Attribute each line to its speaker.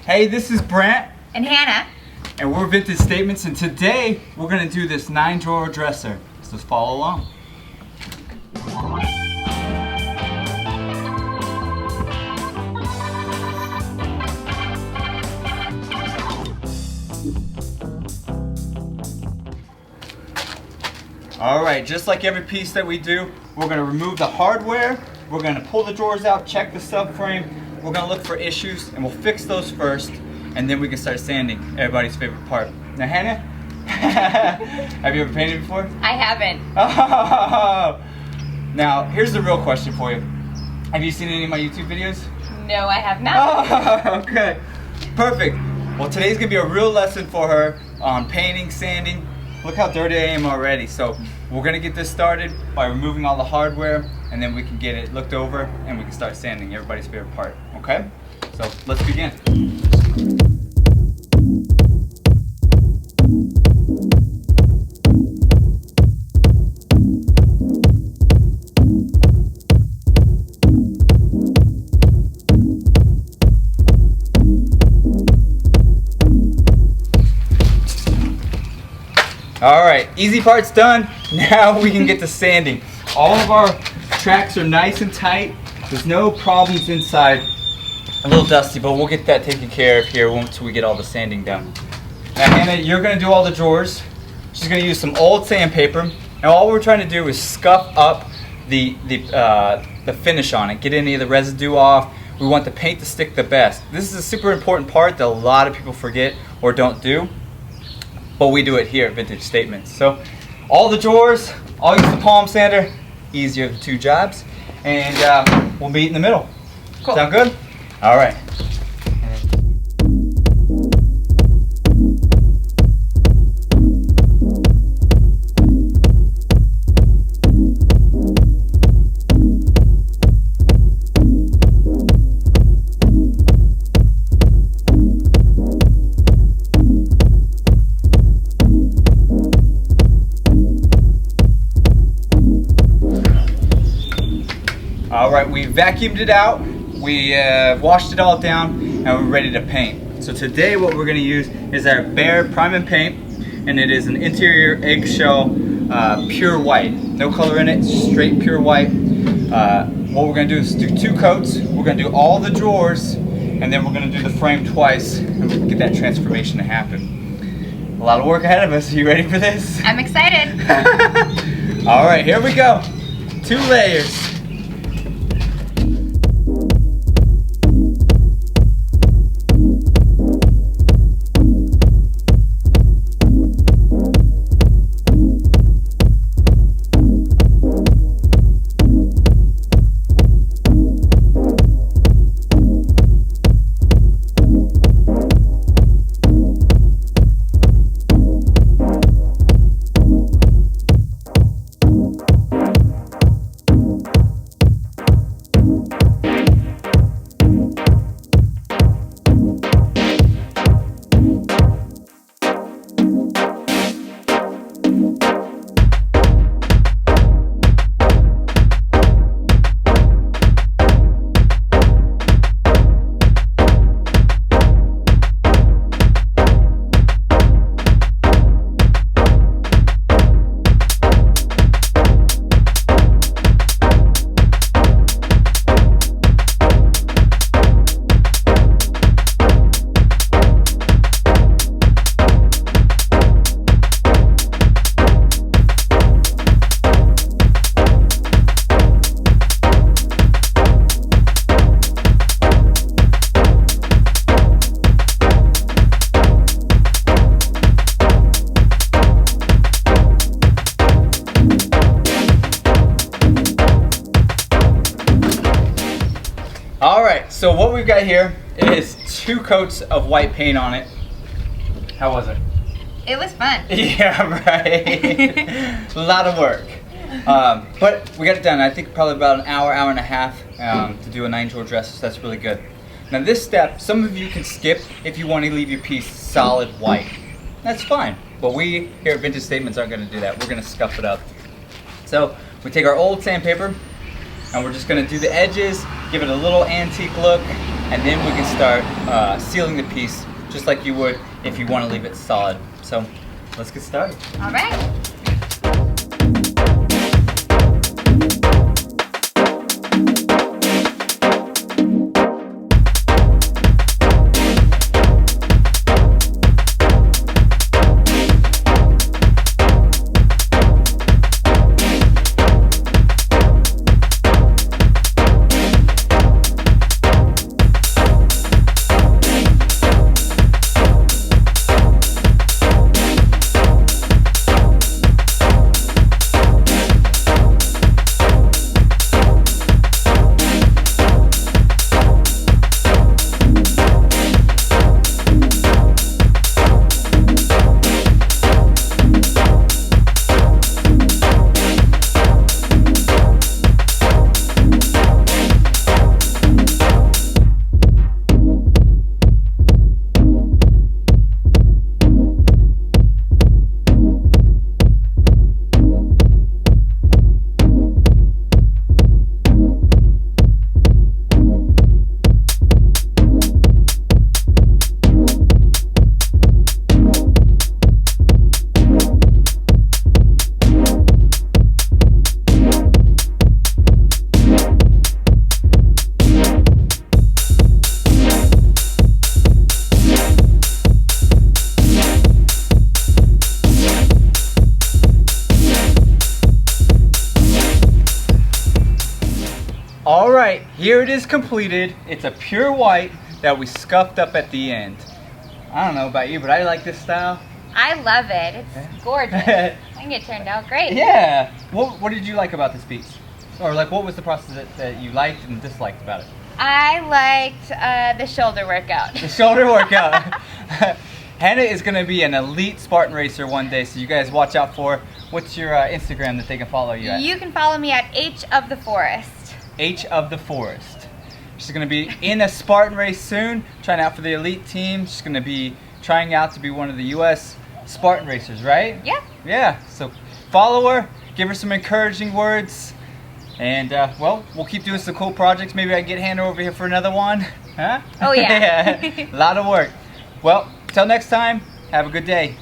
Speaker 1: Hey, this is Brent.
Speaker 2: And Hannah.
Speaker 1: And we're Vintage Statements, and today we're going to do this 9-drawer dresser. So let's follow along. Alright, just like every piece that we do, we're going to remove the hardware, we're going to pull the drawers out, check the subframe, we're going to look for issues, and we'll fix those first, and then we can start sanding, everybody's favorite part. Now Hannah, have you ever painted before?
Speaker 2: I haven't.
Speaker 1: Oh. Now, here's the real question for you. Have you seen any of my YouTube videos?
Speaker 2: No, I have not.
Speaker 1: Oh, okay, perfect. Well, today's going to be a real lesson for her on painting, sanding. Look how dirty I am already. So we're gonna get this started by removing all the hardware, and then we can get it looked over and we can start sanding, everybody's favorite part, okay? So let's begin. All right, easy part's done. Now we can get to sanding. All of our tracks are nice and tight. There's no problems inside. A little dusty, but we'll get that taken care of here once we get all the sanding done. Now Hannah, you're gonna do all the drawers. She's gonna use some old sandpaper. Now all we're trying to do is scuff up the finish on it, get any of the residue off. We want the paint to stick the best. This is a super important part that a lot of people forget or don't do. But we do it here at Vintage Statements. So all the drawers, I'll use the palm sander, easier of the two jobs, and we'll meet in the middle.
Speaker 2: Cool.
Speaker 1: Sound good? All right. Alright, we vacuumed it out, we washed it all down, and we're ready to paint. So today what we're going to use is our Behr Prime and Paint, and it is an interior eggshell pure white. No color in it, straight pure white. What we're going to do is do 2 coats. We're going to do all the drawers, and then we're going to do the frame twice, and we can get that transformation to happen. A lot of work ahead of us. Are you ready for this?
Speaker 2: I'm excited.
Speaker 1: Alright, here we go. 2 layers. Alright, so what we've got here is 2 coats of white paint on it. How was it?
Speaker 2: It was fun.
Speaker 1: Yeah, right. A lot of work. But we got it done. I think probably about an hour, hour and a half to do a 9-drawer dress, so that's really good. Now this step, some of you can skip if you want to leave your piece solid white. That's fine, but we here at Vintage Statements aren't going to do that. We're going to scuff it up. So we take our old sandpaper and we're just going to do the edges, give it a little antique look, and then we can start sealing the piece just like you would if you want to leave it solid. So let's get started.
Speaker 2: All right.
Speaker 1: All right, here it is completed. It's a pure white that we scuffed up at the end. I don't know about you, but I like this style.
Speaker 2: I love it. It's gorgeous. I think it turned out great.
Speaker 1: Yeah. What did you like about this piece? Or like, what was the process that you liked and disliked about it?
Speaker 2: I liked the shoulder workout.
Speaker 1: The shoulder workout. Hannah is going to be an elite Spartan racer one day, so you guys watch out for her. What's your Instagram that they can follow you at?
Speaker 2: You can follow me at H of the Forest.
Speaker 1: H of the Forest. She's going to be in a Spartan race soon, trying out for the elite team. She's going to be trying out to be one of the U.S. Spartan racers, right?
Speaker 2: Yeah.
Speaker 1: Yeah, so follow her, give her some encouraging words, and well, we'll keep doing some cool projects. Maybe I can get Hannah over here for another one. Huh?
Speaker 2: Oh yeah.
Speaker 1: Yeah. A lot of work. Well, till next time, have a good day.